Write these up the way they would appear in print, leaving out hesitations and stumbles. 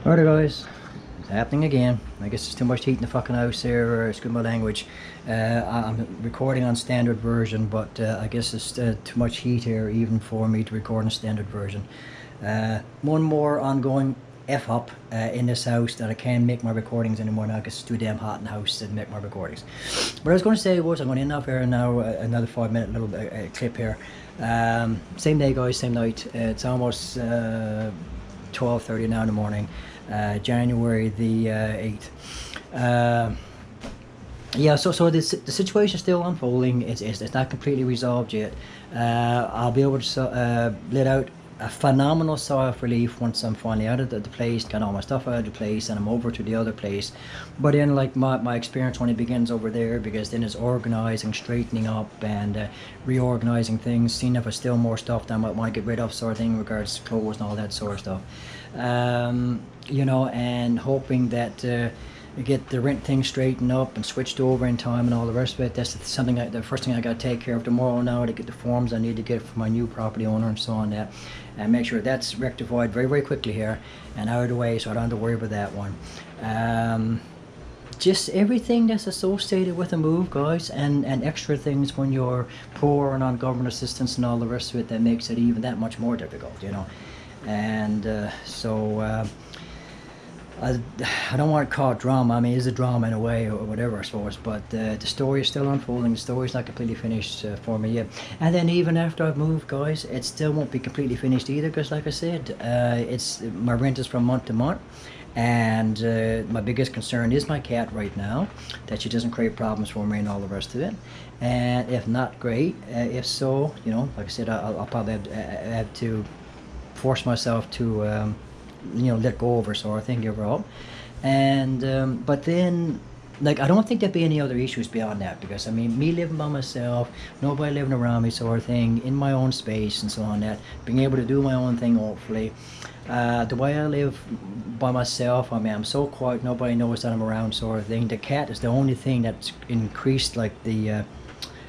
Alright guys, it's happening again. I guess there's too much heat in the fucking house here, or excuse my language. I'm recording on standard version, but I guess it's too much heat here even for me to record on standard version. One more ongoing F-up in this house that I can't make my recordings anymore now because it's too damn hot in the house to make my recordings. What I was going to say was I'm going to end off here now, another 5-minute little clip here. Same day guys, same night. It's almost 12:30 now in the morning. January the 8th. Yeah, so the situation is still unfolding. It's not completely resolved yet. I'll be able to let out a phenomenal sigh of relief once I'm finally out of the place, got all my stuff out of the place, and I'm over to the other place. But then, like, my experience only begins over there, because then it's organizing, straightening up, and reorganizing things, seeing if there's still more stuff that I might want to get rid of, sort of thing, in regards to clothes and all that sort of stuff. You know, and hoping that get the rent thing straightened up and switched over in time and all the rest of it. That's something the first thing I got to take care of tomorrow now, to get the forms I need to get for my new property owner and so on, that, and make sure that's rectified very, very quickly here and out of the way, so I don't have to worry about that one. Just everything that's associated with a move, guys, and extra things when you're poor and on government assistance and all the rest of it, that makes it even that much more difficult, you know. And I don't want to call it drama. I mean, it's a drama in a way, or whatever, I suppose, but the story is still unfolding. The story's not completely finished for me yet. And then even after I've moved, guys, it still won't be completely finished either, because like I said, it's my rent is from month to month, and my biggest concern is my cat right now, that she doesn't create problems for me and all the rest of it. And if not, great. If so, you know, like I said, I'll probably have to force myself to you know, let go of her, sort of thing, give her up. And but then, like, I don't think there'd be any other issues beyond that, because I mean, me living by myself, nobody living around me, sort of thing, in my own space and so on, that being able to do my own thing, hopefully. The way I live by myself, I mean, I'm so quiet, nobody knows that I'm around, sort of thing. The cat is the only thing that's increased, like, the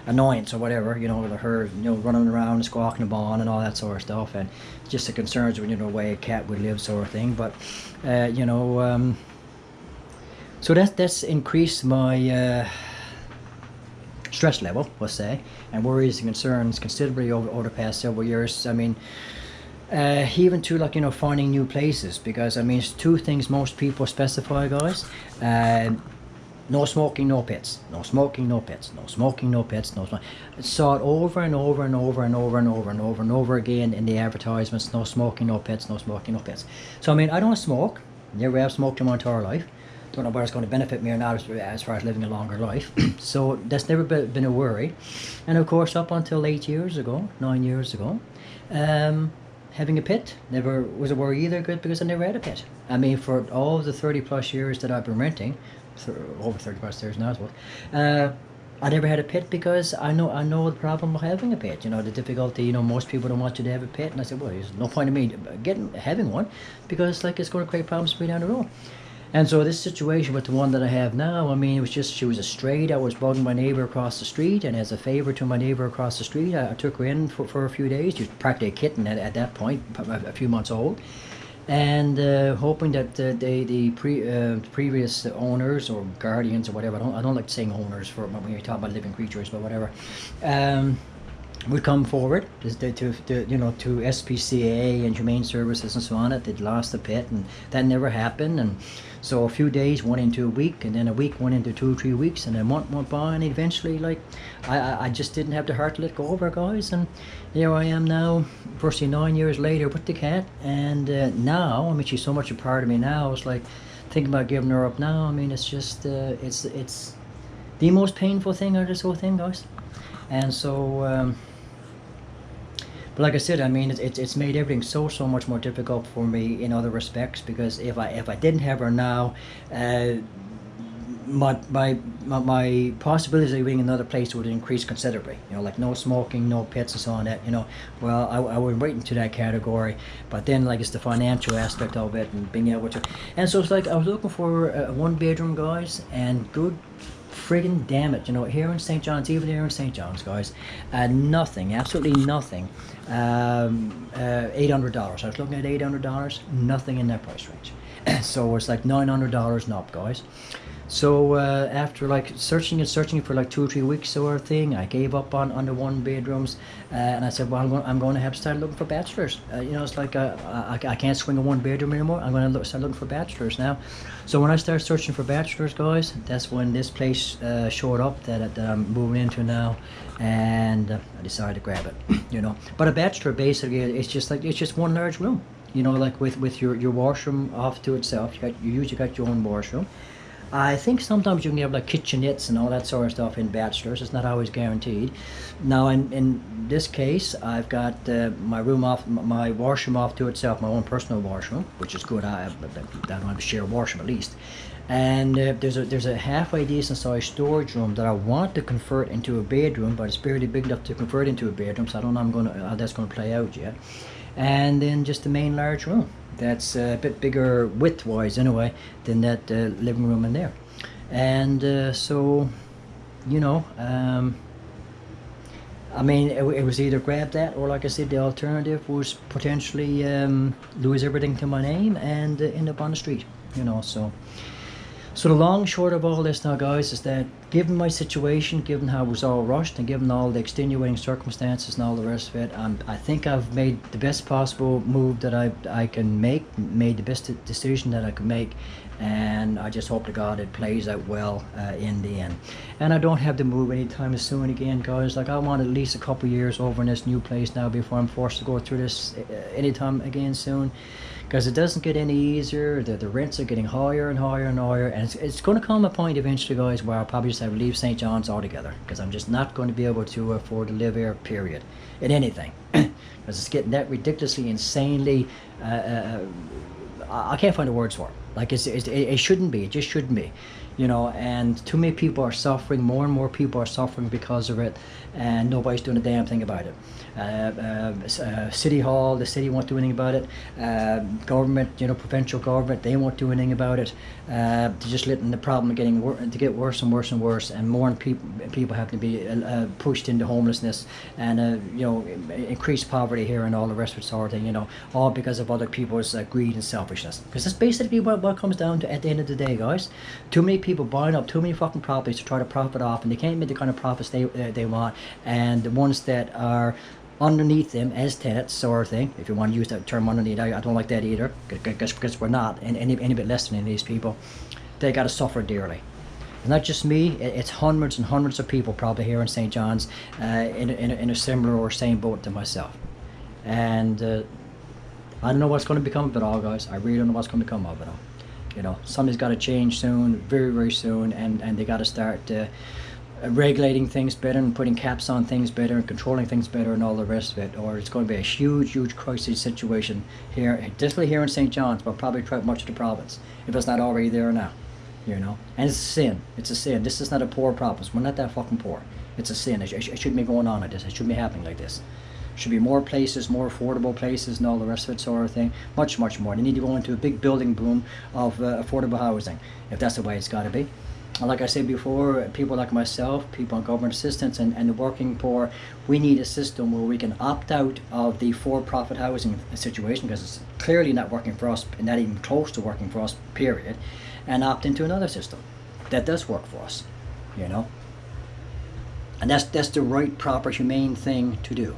annoyance or whatever, you know, with her, you know, running around and squawking a bone and all that sort of stuff, and just the concerns when, you know, the way a cat would live, sort of thing. But you know, so that's increased my stress level, let's say, and worries and concerns considerably over the past several years. I mean, even to, like, you know, finding new places, because I mean, it's two things most people specify, guys. No smoking, no pets. No smoking, no pets. No smoking, no pets. No smoking. Saw it over and over and over and over and over and over and over again in the advertisements. No smoking, no pets. No smoking, no pets. So I mean, I don't smoke. Never have smoked in my entire life. Don't know whether it's going to benefit me or not as far as living a longer life. So that's never been a worry. And of course, up until 9 years ago, having a pet never was a worry either, good, because I never had a pet. I mean, for all the 30+ years that I've been renting, over 30+ years now, I suppose, I never had a pet, because I know the problem of having a pet. You know, the difficulty. You know, most people don't want you to have a pet, and I said, well, there's no point in me having one, because, like, it's going to create problems for me down the road. And so this situation with the one that I have now, I mean, it was just, she was a stray that was bugging my neighbor across the street, and as a favor to my neighbor across the street, I took her in for a few days. She was practically a kitten at that point, a few months old. And hoping that the previous owners or guardians or whatever, I don't like saying owners for when you're talking about living creatures, but whatever, would come forward to you know, to SPCA and Humane Services and so on. They'd lost a pet, and that never happened. And so a few days went into a week, and then a week went into 2 or 3 weeks, and then month went by, and eventually, like, I just didn't have the heart to let go of her, guys. And here I am now, virtually 9 years later, with the cat. And now, I mean, she's so much a part of me now. It's like thinking about giving her up now. I mean, it's just it's the most painful thing out of this whole thing, guys. And so but like I said, I mean, it's made everything so much more difficult for me in other respects, because if I didn't have her now, my possibilities of being in another place would increase considerably. You know, like no smoking, no pets and so on, that, you know. Well, I would wait into that category, but then, like, it's the financial aspect of it and being able to, and so it's like I was looking for a 1-bedroom, guys, and good friggin' damn it, you know, here in St. John's, even here in St. John's, guys, nothing, absolutely nothing $800. I was looking at $800, nothing in that price range. So it's like $900 and up, guys. So after like searching and searching for like 2 or 3 weeks sort of thing, I gave up on the 1 bedrooms, and I said, well, I'm going to have to start looking for bachelors. You know, it's like I can't swing a 1 bedroom anymore. I'm going to start looking for bachelors now. So when I started searching for bachelors, guys, that's when this place showed up that I'm moving into now, and I decided to grab it. You know, but a bachelor basically it's just one large room. You know, like with your washroom off to itself. You usually got your own washroom. I think sometimes you can have like kitchenettes and all that sort of stuff in bachelors. It's not always guaranteed. Now in this case, I've got my washroom off to itself, my own personal washroom, which is good. I don't have to share a washroom at least. And there's a halfway decent sized storage room that I want to convert into a bedroom, but it's barely big enough to convert into a bedroom, so I don't know how that's going to play out yet. And then just the main large room. That's a bit bigger width-wise anyway than that living room in there. And so, you know, I mean, it was either grab that or, like I said, the alternative was potentially lose everything to my name and end up on the street, you know, so the long and short of all this now, guys, is that given my situation, given how it was all rushed, and given all the extenuating circumstances and all the rest of it, I think I've made the best possible move that I can make, made the best decision that I could make, and I just hope to God it plays out well in the end. And I don't have to move anytime soon again, guys. Like, I want at least a couple years over in this new place now before I'm forced to go through this anytime again soon. Because it doesn't get any easier. The rents are getting higher and higher and higher, and it's going to come a point eventually, guys, where I'll probably just have to leave St. John's altogether, because I'm just not going to be able to afford to live here, period, in anything. Because it's getting that ridiculously, insanely, I can't find the words for it. Like, it shouldn't be. It just shouldn't be. You know, and too many people are suffering. More and more people are suffering because of it, and nobody's doing a damn thing about it. City Hall, the city won't do anything about it. Government, you know, provincial government, they won't do anything about it. They're just letting the problem get worse and worse and worse, and more people have to be pushed into homelessness and you know, increased poverty here and all the rest of it sort of thing. You know, all because of other people's greed and selfishness. Because that's basically what it comes down to at the end of the day, guys. Too many people buying up too many fucking properties to try to profit off, and they can't make the kind of profits they want, and the ones that are underneath them as tenants sort of thing, if you want to use that term underneath, I don't like that either, because we're not any bit less than these people. They got to suffer dearly. It's not just me, it's hundreds and hundreds of people probably here in St. John's in a similar or same boat to myself. And I don't know what's going to become of it all, guys. I really don't know what's going to come of it all. You know, something's got to change soon, very, very soon, and they got to start regulating things better and putting caps on things better and controlling things better and all the rest of it, or it's going to be a huge crisis situation here, definitely here in St. John's, but probably throughout much of the province, if it's not already there now, you know. And it's a sin. It's a sin. This is not a poor province. We're not that fucking poor. It's a sin. It shouldn't be going on like this. It shouldn't be happening like this. Should be more places, more affordable places and all the rest of it sort of thing. Much more. They need to go into a big building boom of affordable housing, if that's the way it's got to be. And like I said before, people like myself, people on government assistance and the working poor, we need a system where we can opt out of the for-profit housing situation, because it's clearly not working for us, and not even close to working for us, period, and opt into another system that does work for us, you know. And that's the right, proper, humane thing to do.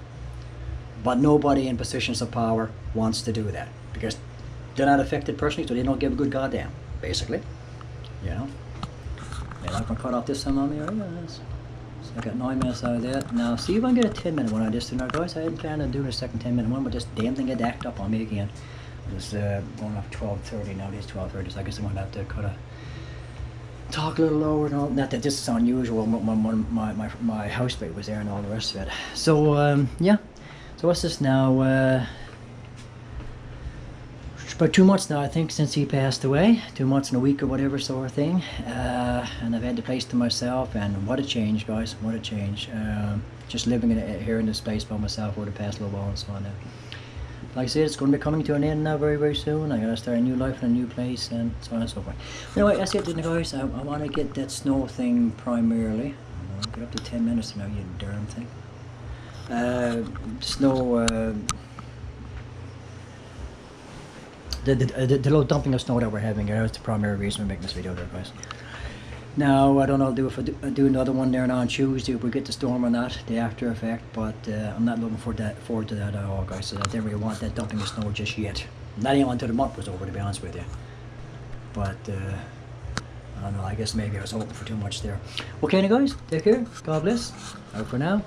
But nobody in positions of power wants to do that, because they're not affected personally, so they don't give a good goddamn, basically, you know. Yeah, I can cut off this time on me, right? Yes. So I got 9 minutes out of that. Now, see if I can get a 10-minute one on this tonight, guys. I hadn't planned on doing a second 10-minute one, but this damn thing got act up on me again. It was going off 12:30, now it is 12:30, so I guess I'm going to have to kind of talk a little lower and all. Not that this is unusual, my housemate was there and all the rest of it. So, yeah. So what's this now? About 2 months now, I think, since he passed away. 2 months and a week or whatever sort of thing. And I've had the place to myself, and what a change, guys, what a change. Just living here in this place by myself over the past little while and so on. Like I said, it's going to be coming to an end now very, very soon. I got to start a new life in a new place and so on and so forth. Anyway, that's it, guys. I want to get that snow thing primarily. Get up to 10 minutes now, you darn thing. Snow. The low dumping of snow that we're having here, that's the primary reason we're making this video there, guys. Now, I don't know if I do another one there now on Tuesday, if we get the storm or not, the after effect, but I'm not looking forward to that at all, guys. So I didn't really want that dumping of snow just yet. Not even until the month was over, to be honest with you. But, I don't know, I guess maybe I was hoping for too much there. Okay, now guys, take care, God bless. Out for now.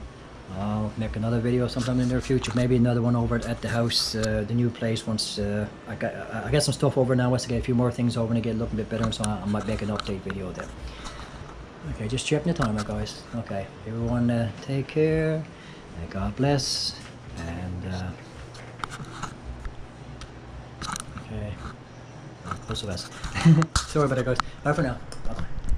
I'll make another video sometime in the near future, maybe another one over at the house, the new place, once I got some stuff over now, once I get a few more things over and get a little bit better, so I might make an update video there. Okay, just checking the timer, guys. Okay, everyone take care, God bless, and okay, close the best. Sorry about that, guys. Bye for now. Bye-bye.